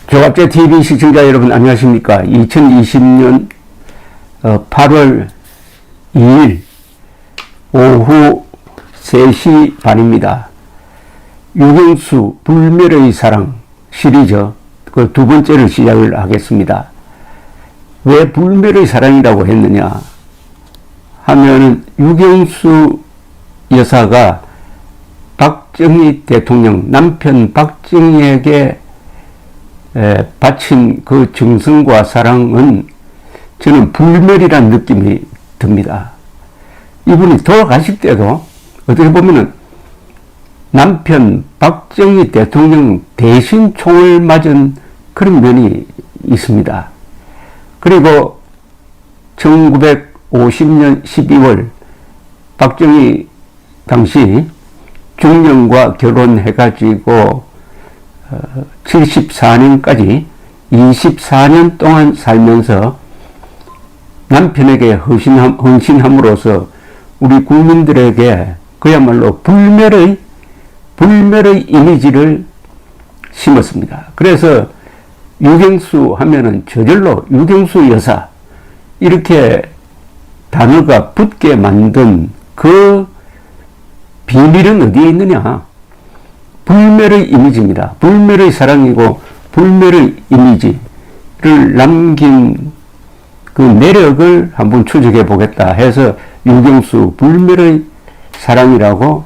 조갑제 TV 시청자 여러분 안녕하십니까? 2020년 8월 2일 오후 3시 반입니다. 유경수 불멸의 사랑 시리즈 그 두 번째를 시작을 하겠습니다. 왜 불멸의 사랑이라고 했느냐 하면은 유경수 여사가 박정희 대통령 남편 박정희에게 바친 그 정성과 사랑은 저는 불멸이라는 느낌이 듭니다. 이분이 돌아가실 때도 어떻게 보면은 남편 박정희 대통령 대신 총을 맞은 그런 면이 있습니다. 그리고 1950년 12월 박정희 당시 중령과 결혼해가지고 74년까지 24년 동안 살면서 남편에게 헌신함으로써 우리 국민들에게 그야말로 불멸의 이미지를 심었습니다. 그래서 유경수 하면은 저절로 유경수 여사 이렇게 단어가 붙게 만든 그 비밀은 어디에 있느냐? 불멸의 이미지입니다. 불멸의 사랑이고 불멸의 이미지를 남긴 그 매력을 한번 추적해 보겠다 해서 유경수 불멸의 사랑이라고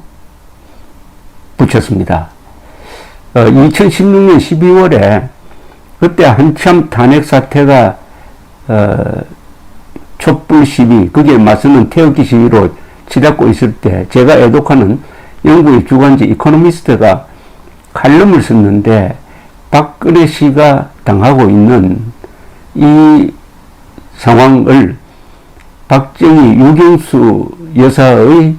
붙였습니다. 2016년 12월에 그때 한참 탄핵 사태가 촛불 시위, 거기에 맞서는 태극기 시위로 치닫고 있을 때 제가 애독하는 영국의 주간지 이코노미스트가 칼럼을 썼는데 박근혜 씨가 당하고 있는 이 상황을 박정희 유경수 여사의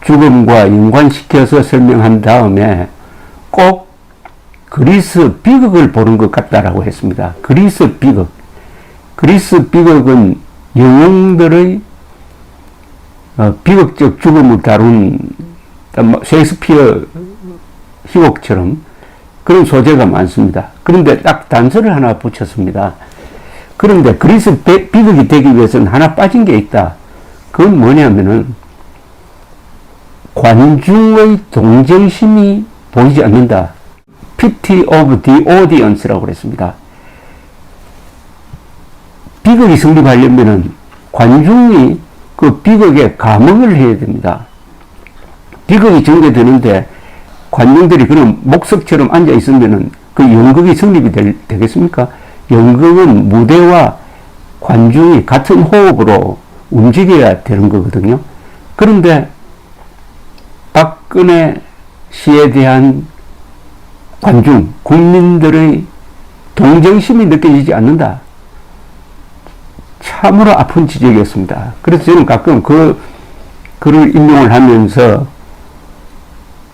죽음과 연관시켜서 설명한 다음에 꼭 그리스 비극을 보는 것 같다라고 했습니다. 그리스 비극. 그리스 비극은 영웅들의 비극적 죽음을 다룬 셰익스피어 희곡처럼 그런 소재가 많습니다. 그런데 딱 단서를 하나 붙였습니다. 그런데 그리스 비극이 되기 위해서는 하나 빠진 게 있다. 그건 뭐냐면은 관중의 동정심이 보이지 않는다. Pity of the audience라고 그랬습니다. 비극이 성립하려면은 관중이 그 비극에 감흥을 해야 됩니다. 비극이 전개되는데 관중들이 그런 목석처럼 앉아 있으면은 그 연극이 성립이 되겠습니까? 연극은 무대와 관중이 같은 호흡으로 움직여야 되는 거거든요. 그런데 박근혜 씨에 대한 관중, 국민들의 동정심이 느껴지지 않는다. 참으로 아픈 지적이었습니다. 그래서 저는 가끔 그 글을 인용을 하면서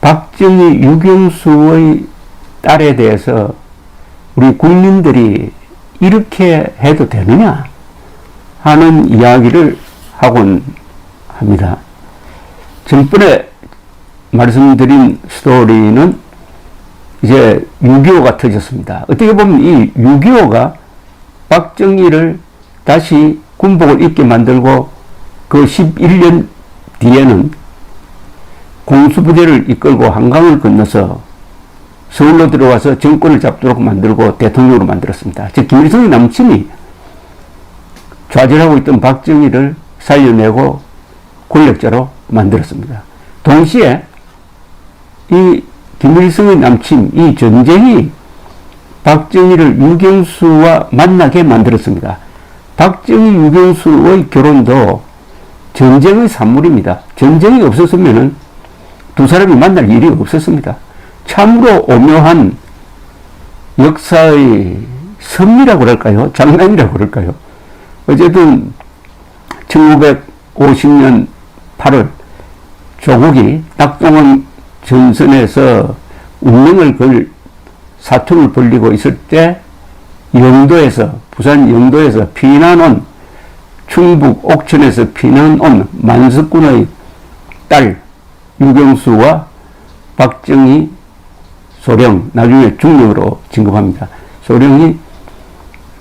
박정희 유경수의 딸에 대해서 우리 국민들이 이렇게 해도 되느냐 하는 이야기를 하곤 합니다. 전번에 말씀드린 스토리는 이제 6.25가 터졌습니다. 어떻게 보면 이 6.25가 박정희를 다시 군복을 입게 만들고 그 11년 뒤에는 공수부대를 이끌고 한강을 건너서 서울로 들어와서 정권을 잡도록 만들고 대통령으로 만들었습니다. 즉 김일성의 남친이 좌절하고 있던 박정희를 살려내고 권력자로 만들었습니다. 동시에 이 김일성의 남친, 이 전쟁이 박정희를 유경수와 만나게 만들었습니다. 박정희 유경수의 결혼도 전쟁의 산물입니다. 전쟁이 없었으면은 두 사람이 만날 일이 없었습니다. 참으로 오묘한 역사의 섭리라고 그럴까요? 장난이라고 그럴까요? 어쨌든 1950년 8월 조국이 낙동원 전선에서 운명을 걸 사투를 벌리고 있을 때 영도에서, 부산 영도에서 피난 온, 충북 옥천에서 피난 온 만석군의 딸 유경수와 박정희 소령, 나중에 중령으로 진급합니다. 소령이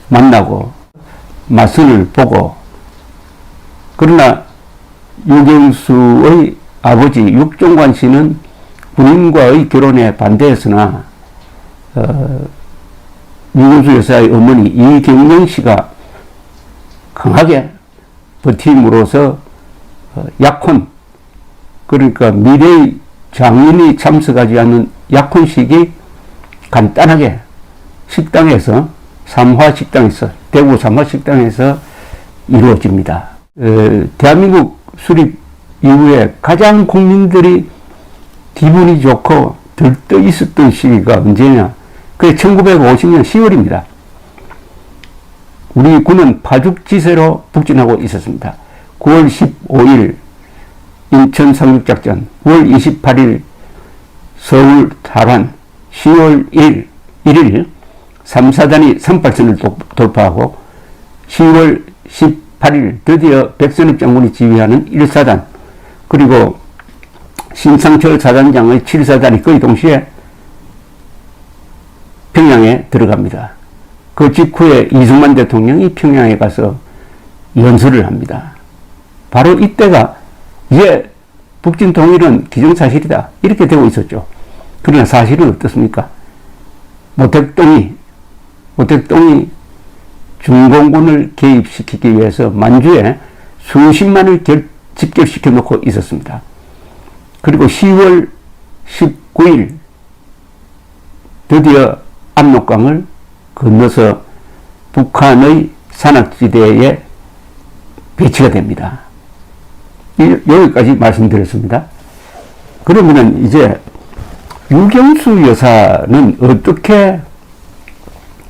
만나고 맞선을 보고, 그러나 유경수의 아버지 육종관 씨는 군인과의 결혼에 반대했으나 유경수 여사의 어머니 이경영 씨가 강하게 버팀으로써 약혼, 그러니까 미래의 장인이 참석하지 않는 약혼식이 간단하게 식당에서, 삼화식당에서, 대구 삼화식당에서 이루어집니다. 대한민국 수립 이후에 가장 국민들이 기분이 좋고 들떠 있었던 시기가 언제냐? 그게 1950년 10월입니다. 우리 군은 파죽지세로 북진하고 있었습니다. 9월 15일 인천 상륙작전, 9월 28일 서울 탈환, 10월 1일 3사단이 38선을 돌파하고 10월 18일 드디어 백선엽 장군이 지휘하는 1사단, 그리고 신상철 사단장의 7사단이 거의 동시에 평양에 들어갑니다. 그 직후에 이승만 대통령이 평양에 가서 연설을 합니다. 바로 이때가 이제 북진 통일은 기정사실이다, 이렇게 되고 있었죠. 그러나 사실은 어떻습니까? 모택동이 중공군을 개입시키기 위해서 만주에 수십만을 집결시켜 놓고 있었습니다. 그리고 10월 19일 드디어 압록강을 건너서 북한의 산악지대에 배치가 됩니다. 여기까지 말씀드렸습니다. 그러면은 이제 유경수 여사는 어떻게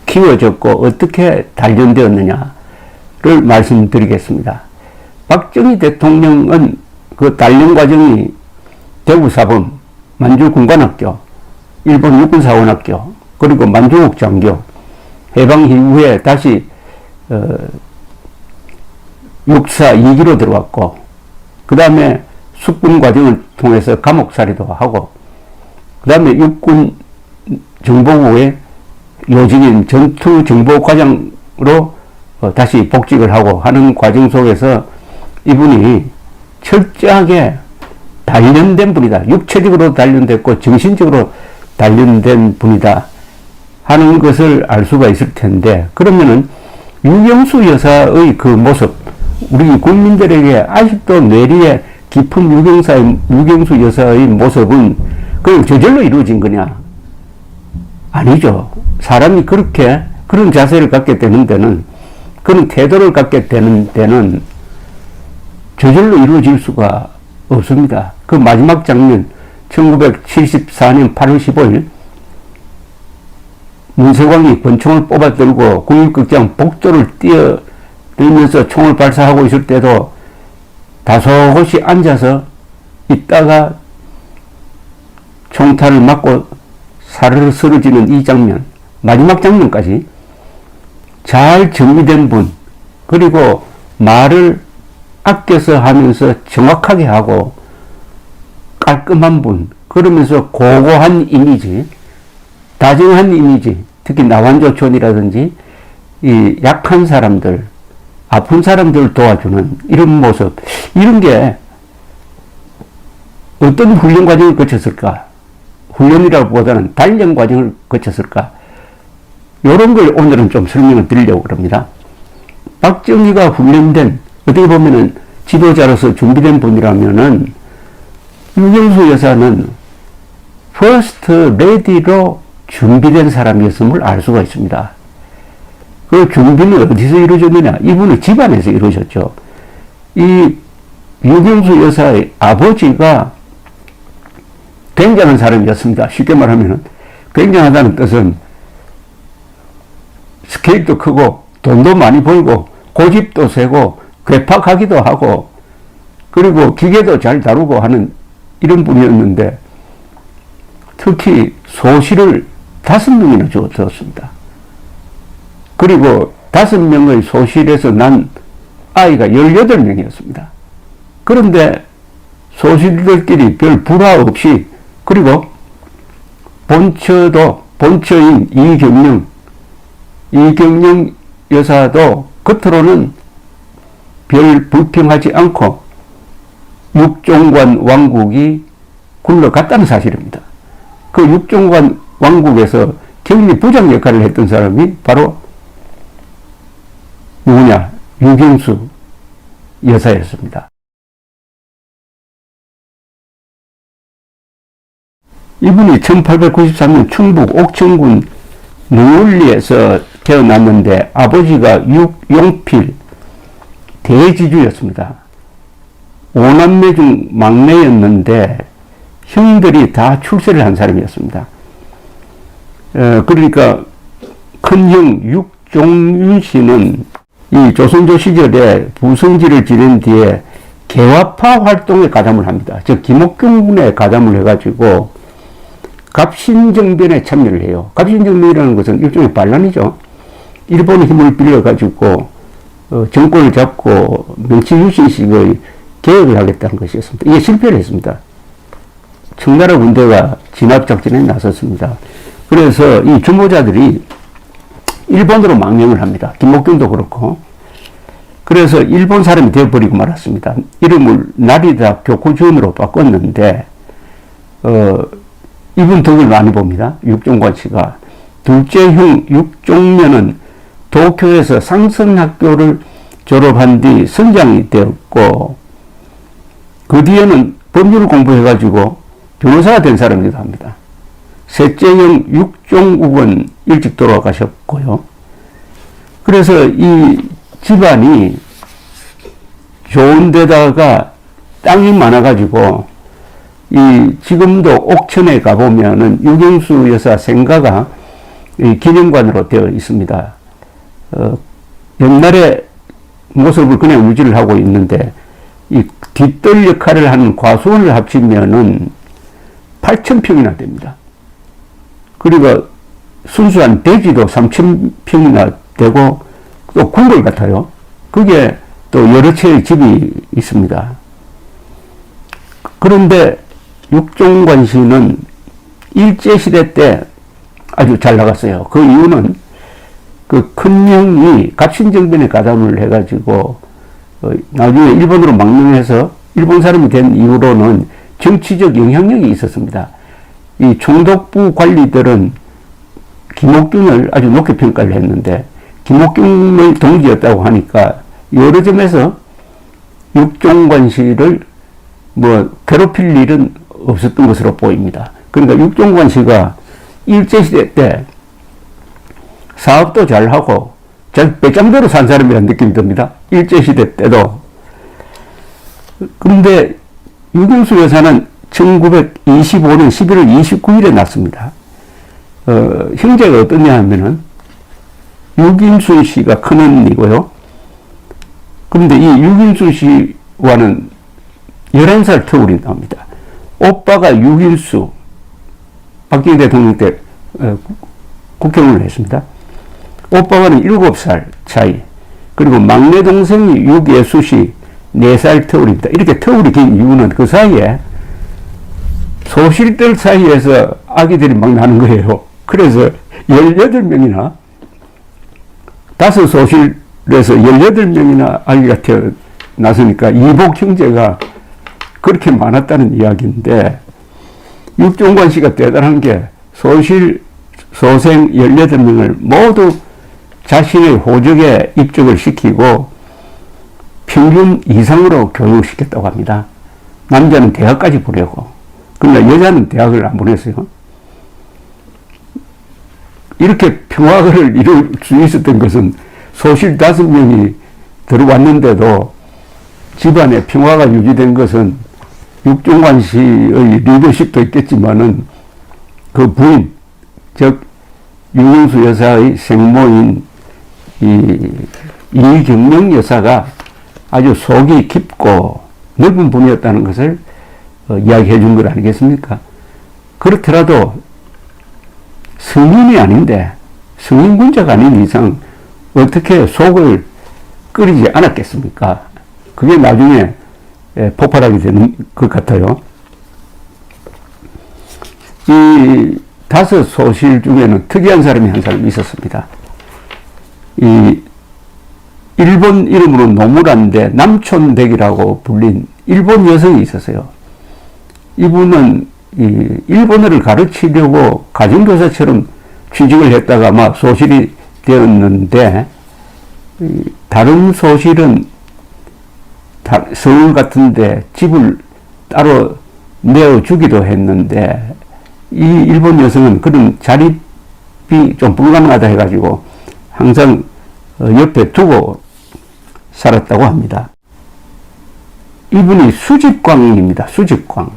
키워졌고 어떻게 단련되었느냐를 말씀드리겠습니다. 박정희 대통령은 그 단련 과정이 대구사범, 만주군관학교, 일본 육군사관학교, 그리고 만주국장교, 해방 이후에 다시 육사 2기로 들어왔고, 그 다음에 숙군 과정을 통해서 감옥살이도 하고, 그 다음에 육군 정보부의 요직인 전투정보과장으로 다시 복직을 하고 하는 과정 속에서 이분이 철저하게 단련된 분이다. 육체적으로 단련됐고 정신적으로 단련된 분이다 하는 것을 알 수가 있을 텐데, 그러면은 유경수 여사의 그 모습, 우리 국민들에게 아직도 뇌리에 깊은 유경수 여사의 모습은 그냥 저절로 이루어진 거냐? 아니죠. 사람이 그렇게 그런 자세를 갖게 되는 데는, 그런 태도를 갖게 되는 데는 저절로 이루어질 수가 없습니다. 그 마지막 장면, 1974년 8월 15일 문세광이 권총을 뽑아 들고 국립극장 복도를 뛰어들면서 총을 발사하고 있을 때도 다소곳이 앉아서 있다가 총탄을 맞고 사르르 쓰러지는 이 장면, 마지막 장면까지 잘 정리된 분, 그리고 말을 아껴서 하면서 정확하게 하고 깔끔한 분, 그러면서 고고한 이미지, 다정한 이미지, 특히 나완조촌이라든지 이 약한 사람들, 아픈 사람들을 도와주는 이런 모습, 이런 게 어떤 훈련 과정을 거쳤을까? 훈련이라고 보다는 단련 과정을 거쳤을까? 이런 걸 오늘은 좀 설명을 드리려고 그럽니다. 박정희가 훈련된, 어떻게 보면은 지도자로서 준비된 분이라면은 유경수 여사는 퍼스트 레디로 준비된 사람이었음을 알 수가 있습니다. 그 준비는 어디서 이루어졌느냐? 이분은 집안에서 이루어졌죠. 이 유경수 여사의 아버지가 굉장한 사람이었습니다. 쉽게 말하면 굉장하다는 뜻은 스케일도 크고 돈도 많이 벌고 고집도 세고 괴팍하기도 하고 그리고 기계도 잘 다루고 하는 이런 분이었는데, 특히 소시를 5명이나 주었습니다. 그리고 5명의 소실에서 난 아이가 18명이었습니다. 그런데 소실들끼리 별 불화 없이, 그리고 본처인 이경영 여사도 겉으로는 별 불평하지 않고 육종관 왕국이 굴러갔다는 사실입니다. 그 육종관 왕국에서 경리 부장 역할을 했던 사람이 바로 누구냐? 유경수 여사였습니다. 이분이 1893년 충북 옥천군 능울리에서 태어났는데 아버지가 육용필 대지주였습니다. 5남매 중 막내였는데 형들이 다 출세를 한 사람이었습니다. 그러니까 큰형 육종윤 씨는 이 조선조 시절에 부성지를 지낸 뒤에 개화파 활동에 가담을 합니다. 즉 김옥균군에 가담을 해가지고 갑신정변에 참여를 해요. 갑신정변이라는 것은 일종의 반란이죠. 일본의 힘을 빌려가지고 정권을 잡고 명치유신식의 개혁을 하겠다는 것이었습니다. 이게 실패를 했습니다. 청나라 군대가 진압작전에 나섰습니다. 그래서 이 주모자들이 일본으로 망명을 합니다. 김옥균도 그렇고. 그래서 일본 사람이 되어버리고 말았습니다. 이름을 나리다 교쿠준으로 바꿨는데 이분 덕을 많이 봅니다. 육종관 씨가. 둘째 형 육종면은 도쿄에서 상선학교를 졸업한 뒤 선장이 되었고 그 뒤에는 법률을 공부해가지고 변호사가 된 사람이기도 합니다. 셋째 형 육종욱은 일찍 돌아가셨고요. 그래서 이 집안이 좋은 데다가 땅이 많아가지고 지금도 옥천에 가보면은 유경수 여사 생가가 기념관으로 되어 있습니다. 옛날의 모습을 그냥 유지를 하고 있는데 이 뒷뜰 역할을 하는 과수원을 합치면은 8,000평이나 됩니다. 그리고 순수한 대지도 3,000평이나 되고 또 궁궐 같아요. 그게 또 여러 채의 집이 있습니다. 그런데 육종관 씨는 일제시대 때 아주 잘 나갔어요. 그 이유는 그 큰형이 갑신정변에 가담을 해가지고 나중에 일본으로 망명해서 일본 사람이 된 이후로는 정치적 영향력이 있었습니다. 이 총독부 관리들은 김옥균을 아주 높게 평가를 했는데 김옥균의 동지였다고 하니까 여러 점에서 육종관 씨를 괴롭힐 일은 없었던 것으로 보입니다. 그러니까 육종관 씨가 일제시대 때 사업도 잘하고 잘 배짱대로 산 사람이라는 느낌이 듭니다. 일제시대 때도. 그런데 유경수 여사는 1925년 11월 29일에 낳습니다. 형제가 어떠냐 하면은 유김순 씨가 큰언니고요. 그런데 이 유김순 씨와는 11살 터울이 나옵니다. 오빠가 유길수, 박정희 대통령 때 국회의원을 했습니다. 오빠와는 7살 차이. 그리고 막내 동생이 유예수 씨 4살 터울입니다. 이렇게 터울이 긴 이유는 그 사이에 소실들 사이에서 아기들이 막 나는 거예요. 그래서 18명이나 5소실에서 18명이나 아기가 태어났으니까 이복 형제가 그렇게 많았다는 이야기인데 육종관 씨가 대단한 게 소생 18명을 모두 자신의 호적에 입적을 시키고 평균 이상으로 교육시켰다고 합니다. 남자는 대학까지 보내고 그러나 여자는 대학을 안 보냈어요. 이렇게 평화를 이룰 수 있었던 것은 소실 5명이 들어왔는데도 집안에 평화가 유지된 것은 육종관 씨의 리더십도 있겠지만은 그 부인, 즉 유경수 여사의 생모인 이경영 여사가 아주 속이 깊고 넓은 분이었다는 것을 이야기해 준 것 아니겠습니까? 그렇더라도 성인이 아닌데 성인군자가 아닌 이상 어떻게 속을 끓이지 않았겠습니까? 그게 나중에 폭발하게 되는 것 같아요. 이 5 소실 중에는 특이한 사람이 한 사람 있었습니다. 이 일본 이름으로 노무라인데 남촌댁이라고 불린 일본 여성이 있었어요. 이분은 이 일본어를 가르치려고 가정교사처럼 취직을 했다가 막 소실이 되었는데, 다른 소실은 서울 같은데 집을 따로 내어주기도 했는데, 이 일본 여성은 그런 자립이 좀 불가능하다 해가지고 항상 옆에 두고 살았다고 합니다. 이분이 수집광입니다. 수집광.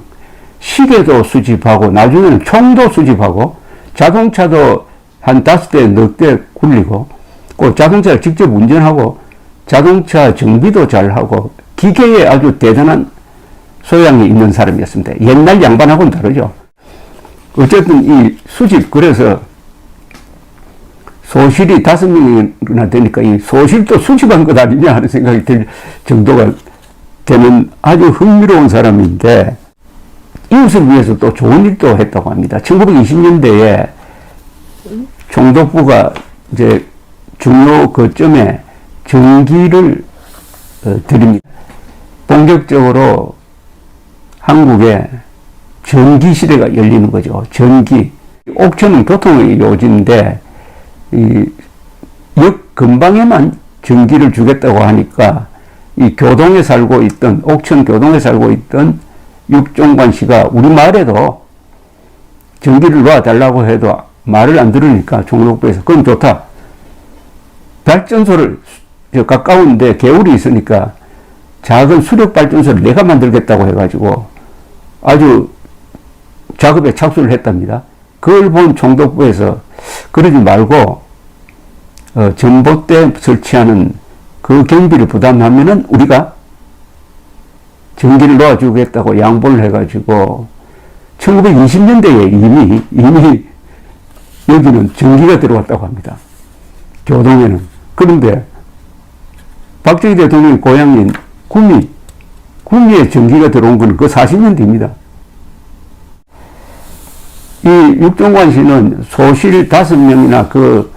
시계도 수집하고 나중에는 총도 수집하고 자동차도 한 5대, 4대 굴리고 그 자동차를 직접 운전하고 자동차 정비도 잘하고 기계에 아주 대단한 소양이 있는 사람이었습니다. 옛날 양반하고는 다르죠. 어쨌든 이 수집, 그래서 소실이 5명이나 되니까 이 소실도 수집한 것 아니냐 하는 생각이 들 정도가 되는 아주 흥미로운 사람인데, 이웃을 위해서 또 좋은 일도 했다고 합니다. 1920년대에 총독부가 이제 중요 거점에 전기를 드립니다. 본격적으로 한국에 전기 시대가 열리는 거죠. 전기. 옥천은 교통의 요지인데, 이 역 근방에만 전기를 주겠다고 하니까 이 교동에 살고 있던, 옥천 교동에 살고 있던 육종관 씨가 우리 마을에도 전기를 놔달라고 해도 말을 안 들으니까 총독부에서 그럼 좋다. 발전소를 가까운데 개울이 있으니까 작은 수력 발전소를 내가 만들겠다고 해가지고 아주 작업에 착수를 했답니다. 그걸 본 총독부에서 그러지 말고 전봇대 설치하는 그 경비를 부담하면은 우리가 전기를 놓아주겠다고 양보를 해가지고 1920년대에 이미 여기는 전기가 들어왔다고 합니다. 교동에는. 그런데 박정희 대통령의 고향인 구미에 전기가 들어온 건 그 40년 뒤입니다. 이 육종관 씨는 소실 5명이나 그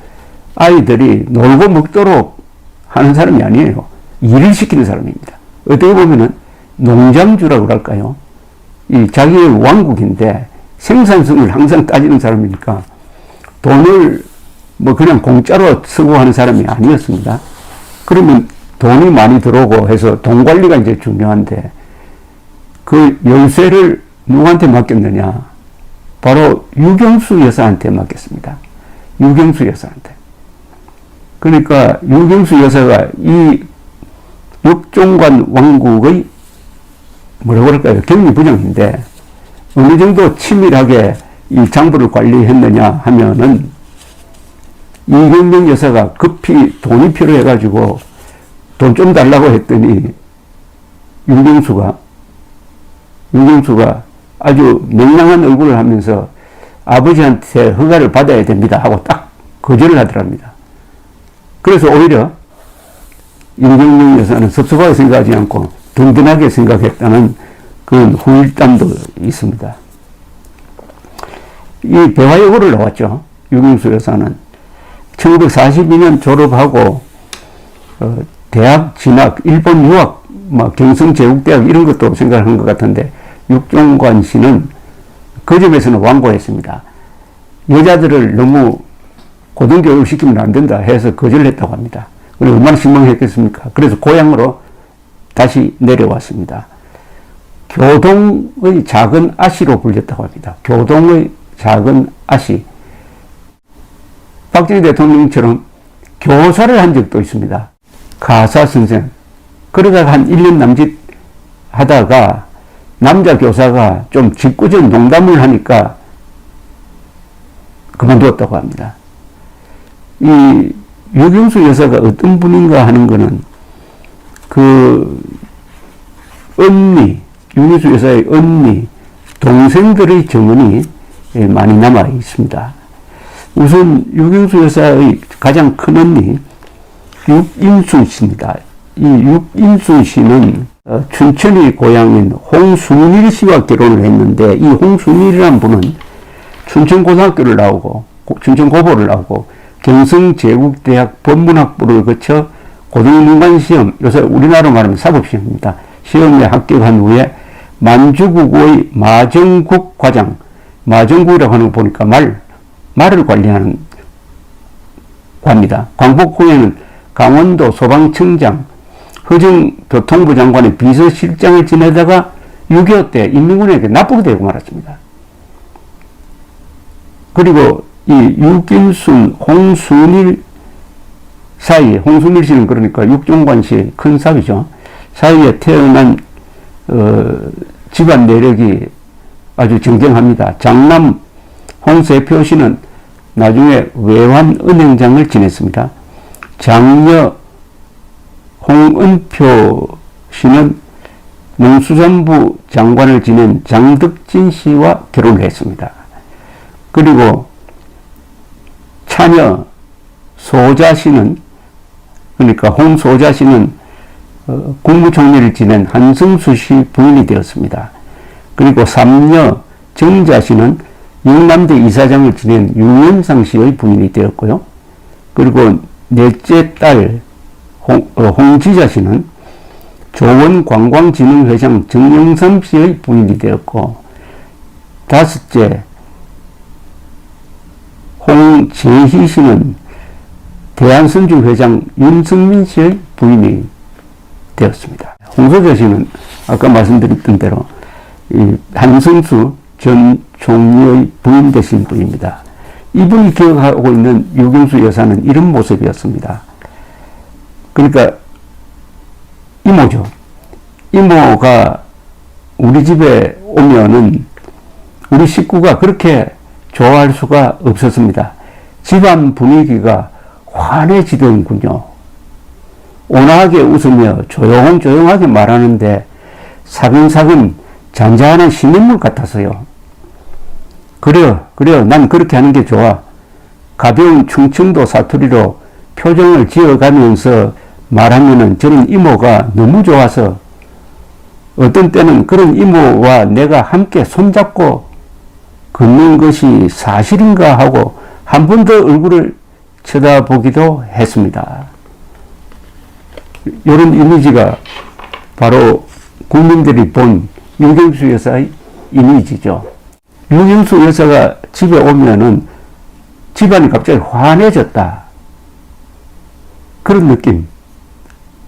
아이들이 놀고 먹도록 하는 사람이 아니에요. 일을 시키는 사람입니다. 어떻게 보면은 농장주라고 할까요? 이 자기의 왕국인데 생산성을 항상 따지는 사람이니까 돈을 뭐 그냥 공짜로 쓰고 하는 사람이 아니었습니다. 그러면 돈이 많이 들어오고 해서 돈 관리가 이제 중요한데 그 열쇠를 누구한테 맡겼느냐? 바로 유경수 여사한테 맡겼습니다. 유경수 여사한테. 그러니까 유경수 여사가 이 육종관 왕국의 뭐라고 할까요? 경리부장인데 어느 정도 치밀하게 이 장부를 관리했느냐 하면은 이경명 여사가 급히 돈이 필요해가지고 돈 좀 달라고 했더니 유경수가 아주 명랑한 얼굴을 하면서 아버지한테 허가를 받아야 됩니다 하고 딱 거절을 하더랍니다. 그래서 오히려 임경영 여사는 섭섭하게 생각하지 않고 든든하게 생각했다는 그런 후일담도 있습니다. 이 배화여고를 나왔죠. 유경수 여사는 1942년 졸업하고 대학 진학, 일본 유학, 막 경성제국대학 이런 것도 생각한 것 같은데 육종관 씨는 그 점에서는 완고했습니다. 여자들을 너무 고등교육을 시키면 안 된다 해서 거절했다고 합니다. 그래서 얼마나 실망했겠습니까? 그래서 고향으로 다시 내려왔습니다. 교동의 작은 아씨로 불렸다고 합니다. 교동의 작은 아씨. 박정희 대통령처럼 교사를 한 적도 있습니다. 가사 선생. 그러다가 한 1년 남짓 하다가 남자 교사가 좀 짓궂은 농담을 하니까 그만두었다고 합니다. 이 유경수 여사가 어떤 분인가 하는 거는 그 언니, 유경수 여사의 언니, 동생들의 증언이 많이 남아 있습니다. 우선 유경수 여사의 가장 큰 언니 육인순 씨입니다. 이 육인순 씨는 춘천의 고향인 홍순일 씨와 결혼을 했는데 이 홍순일이라는 분은 춘천고등학교를 나오고 춘천고보를 나오고 경성제국대학 법문학부를 거쳐 고등문관시험, 요새 우리나라로 말하면 사법시험입니다. 시험에 합격한 후에 만주국의 마정국 과장, 마정국이라고 하는 거 보니까 말을 관리하는 과입니다. 광복 후에는 강원도 소방청장, 허정교통부 장관의 비서실장을 지내다가 6.25 때 인민군에게 납부가 되고 말았습니다. 그리고 이 유김순, 홍순일 사이에, 홍순일 씨는 그러니까 육종관 씨의 큰 사위죠. 사이에 태어난 집안 내력이 아주 정정합니다. 장남 홍세표 씨는 나중에 외환은행장을 지냈습니다. 장녀 홍은표 씨는 농수산부 장관을 지낸 장덕진 씨와 결혼을 했습니다. 그리고 차녀 소자 씨는, 그러니까 홍소자 씨는 국무총리를 지낸 한승수 씨 부인이 되었습니다. 그리고 삼녀 정자 씨는 영남대 이사장을 지낸 유현상 씨의 부인이 되었고요. 그리고 넷째 딸 홍지자 씨는 조원관광진흥회장 정영삼 씨의 부인이 되었고, 다섯째 홍재희 씨는 대한선주회장 윤승민 씨의 부인이 되었습니다. 홍소자 씨는 아까 말씀드렸던 대로 이 한승수 전 총리의 부인 되신 분입니다. 이분이 기억하고 있는 유경수 여사는 이런 모습이었습니다. 그러니까 이모죠. 이모가 우리 집에 오면은 우리 식구가 그렇게 좋아할 수가 없었습니다. 집안 분위기가 환해지더군요. 온화하게 웃으며 조용조용하게 말하는데 사근사근 잔잔한 신인물 같았어요. 그래요. 난 그렇게 하는 게 좋아. 가벼운 충청도 사투리로 표정을 지어가면서 말하면은 저는 이모가 너무 좋아서 어떤 때는 그런 이모와 내가 함께 손잡고 걷는 것이 사실인가 하고 한 번 더 얼굴을 쳐다보기도 했습니다. 이런 이미지가 바로 국민들이 본 유경수 여사의 이미지죠. 유경수 여사가 집에 오면은 집안이 갑자기 환해졌다. 그런 느낌.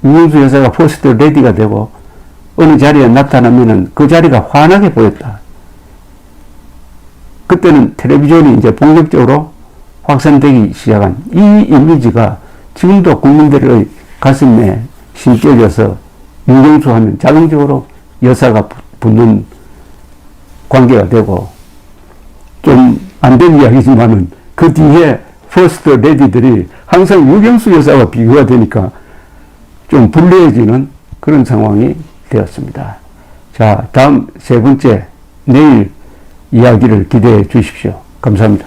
유경수 여사가 퍼스트 레디가 되고 어느 자리에 나타나면은 그 자리가 환하게 보였다. 그때는 텔레비전이 이제 본격적으로 확산되기 시작한 이 이미지가 지금도 국민들의 가슴에 심겨져서 유경수 하면 자동적으로 여사가 붙는 관계가 되고, 좀 안 된 이야기지만은 그 뒤에 퍼스트 레디들이 항상 유경수 여사와 비교가 되니까 좀 불리해지는 그런 상황이 되었습니다. 자, 다음 세 번째, 내일 이야기를 기대해 주십시오. 감사합니다.